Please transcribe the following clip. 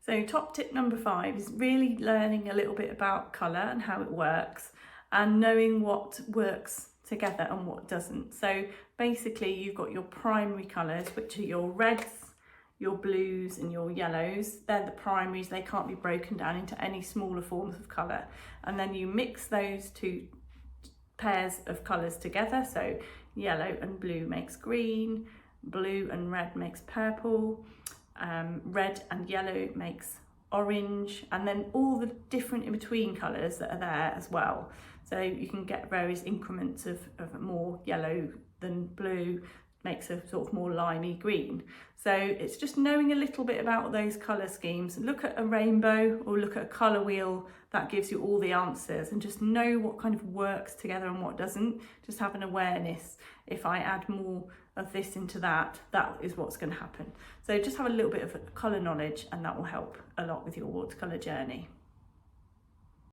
So top tip number 5 is really learning a little bit about colour and how it works, and knowing what works together and what doesn't. So basically you've got your primary colours, which are your reds, your blues and your yellows. They're the primaries, they can't be broken down into any smaller forms of colour. And then you mix those two pairs of colours together, so yellow and blue makes green, blue and red makes purple, red and yellow makes orange, and then all the different in between colours that are there as well. So you can get various increments of more yellow than blue, makes a sort of more limey green. So it's just knowing a little bit about those colour schemes. Look at a rainbow or look at a colour wheel, that gives you all the answers, and just know what kind of works together and what doesn't. Just have an awareness. If I add more of this into that, that is what's going to happen. So just have a little bit of colour knowledge, and that will help a lot with your watercolour journey.